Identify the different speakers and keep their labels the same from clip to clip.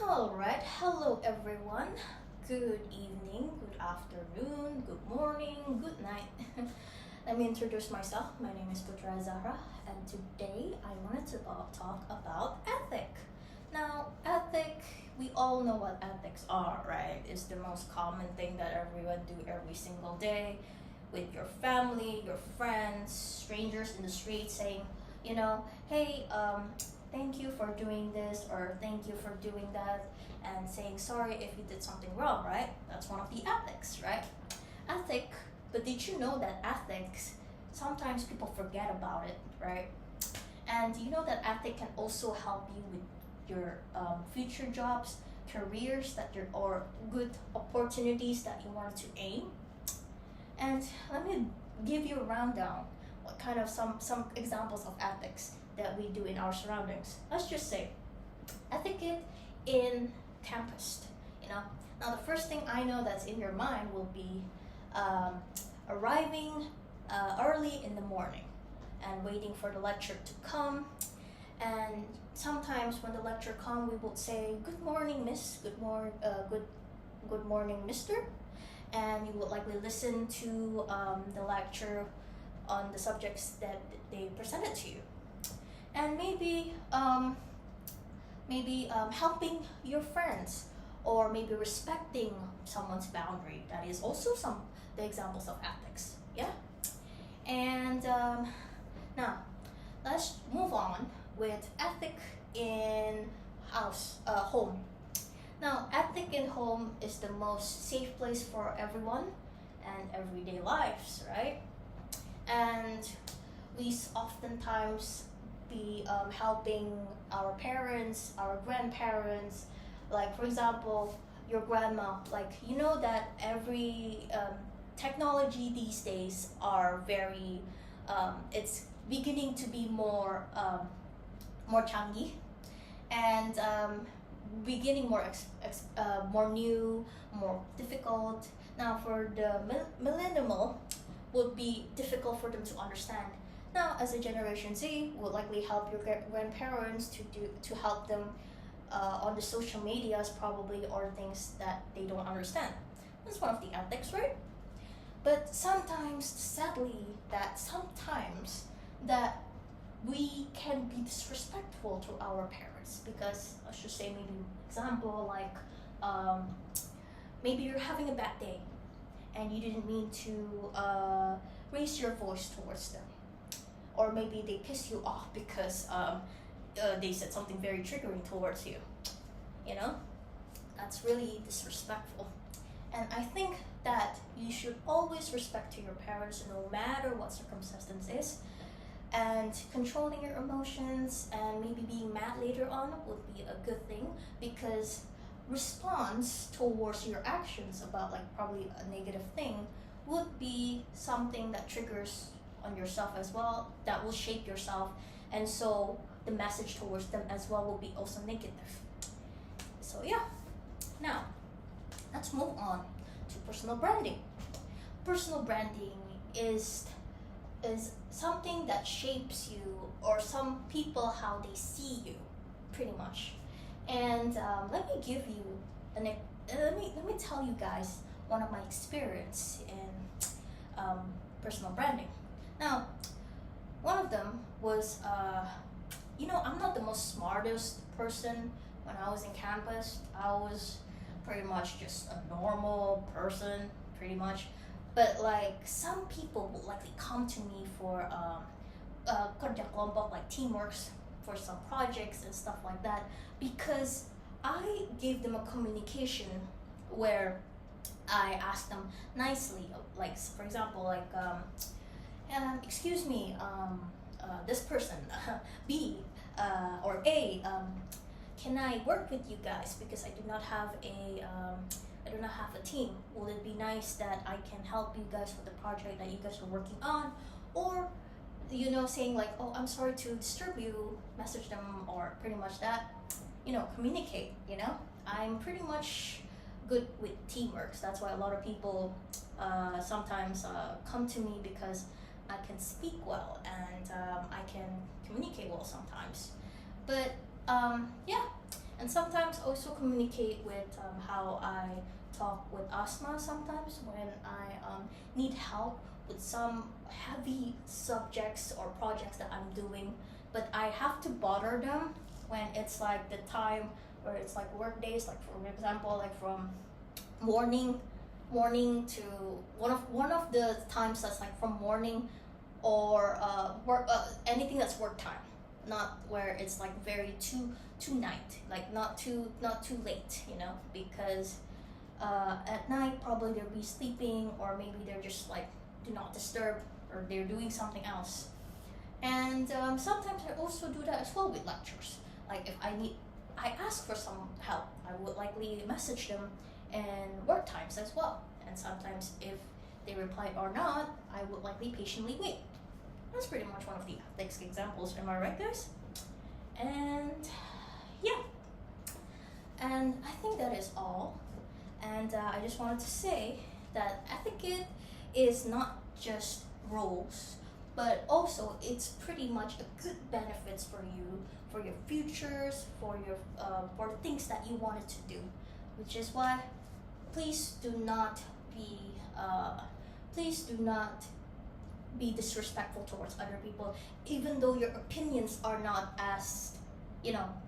Speaker 1: Alright, hello everyone. Good evening, good afternoon, good morning, good night. Let me introduce myself. My name is Putra Zahra, and today I wanted to talk about ethic. Now, ethic, we all know what ethics are, right? It's the most common thing that everyone do every single day with your family, your friends, strangers in the street saying, hey, thank you for doing this or thank you for doing that, and saying sorry if you did something wrong, right? That's one of the ethics, right? Ethic, but did you know that ethics, sometimes people forget about it, right? And you know that ethic can also help you with your future jobs, careers that you're, or good opportunities that you wanted to aim. And let me give you a rundown what kind of some examples of ethics that we do in our surroundings. Let's just say etiquette in campus. You know, now the first thing I know that's in your mind will be arriving early in the morning and waiting for the lecture to come. And sometimes when the lecture comes, we would say, "Good morning, Miss. Good morning, Mister." And you would likely listen to the lecture on the subjects that they presented to you, and maybe helping your friends, or maybe respecting someone's boundary. That is also some the examples of ethics. Yeah, and now let's move on with ethic in home. Now, ethic in home is the most safe place for everyone and everyday lives, right? And we oftentimes be helping our parents, our grandparents. Like, for example, your grandma. Like, you know that every technology these days are very. It's beginning to be more changi, and beginning more new, more difficult. Now, for the millennial, would be difficult for them to understand. Now, as a Generation Z, would likely help your grandparents to help them on the social medias probably, or things that they don't understand. That's one of the ethics, right? But sometimes that we can be disrespectful to our parents, because let's just say, maybe example, like maybe you're having a bad day and you didn't mean to raise your voice towards them, or maybe they pissed you off because they said something very triggering towards you. You know, that's really disrespectful. And I think that you should always respect to your parents, no matter what circumstance is. And controlling your emotions and maybe being mad later on would be a good thing, because response towards your actions about, like, probably a negative thing would be something that triggers on yourself as well, that will shape yourself, and so the message towards them as well will be also negative. So yeah, now let's move on to personal branding. Personal branding is something that shapes you, or some people how they see you, pretty much. And let me tell you guys one of my experience in personal branding. Now, one of them was I'm not the most smartest person when I was in campus. I was pretty much just a normal person, pretty much. But like, some people would likely come to me for kerja kelompok, like teamworks, for some projects and stuff like that, because I gave them a communication where I asked them nicely, like, for example, like, excuse me, this person, B or A, can I work with you guys, because I do not have a team. Will it be nice that I can help you guys with the project that you guys are working on? Or, saying like, "Oh, I'm sorry to disturb you," message them, or pretty much that, communicate. I'm pretty much good with teamwork. That's why a lot of people sometimes come to me, because I can speak well, and I can communicate well sometimes. But yeah, And sometimes also communicate with how I talk with asthma sometimes when I need help with some heavy subjects or projects that I'm doing, but I have to bother them when it's like the time where it's like work days, like for example, like from morning to one of the times that's like from morning or work anything that's work time, not where it's like very too night, like not too late, because at night probably they'll be sleeping, or maybe they're just like do not disturb, or they're doing something else. And sometimes I also do that as well with lectures. Like if I ask for some help, I would likely message them in work times as well. And sometimes if they reply or not, I would likely patiently wait. That's pretty much one of the ethics examples. Am I right, guys? And yeah, and I think that is all. And I just wanted to say that etiquette is not just rules, but also it's pretty much a good benefits for you, for your futures, for the things that you wanted to do, which is why please do not be disrespectful towards other people, even though your opinions are not as,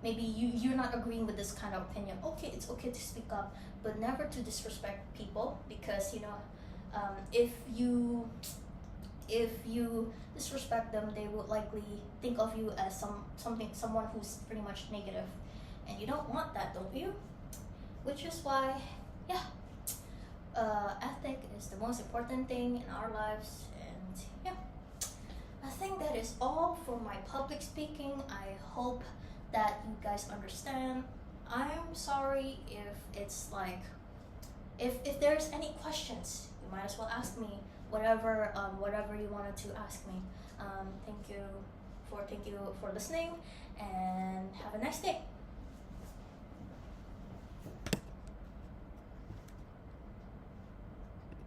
Speaker 1: maybe you're not agreeing with this kind of opinion. Okay, it's okay to speak up, but never to disrespect people, because if you disrespect them, they would likely think of you as someone who's pretty much negative, and you don't want that, don't you? Which is why, yeah, ethic is the most important thing in our lives. And yeah, I think that is all for my public speaking. I hope that you guys understand. I'm sorry if it's like, if there's any questions, you might as well ask me whatever you wanted to ask me. Thank you for listening, and have a nice day.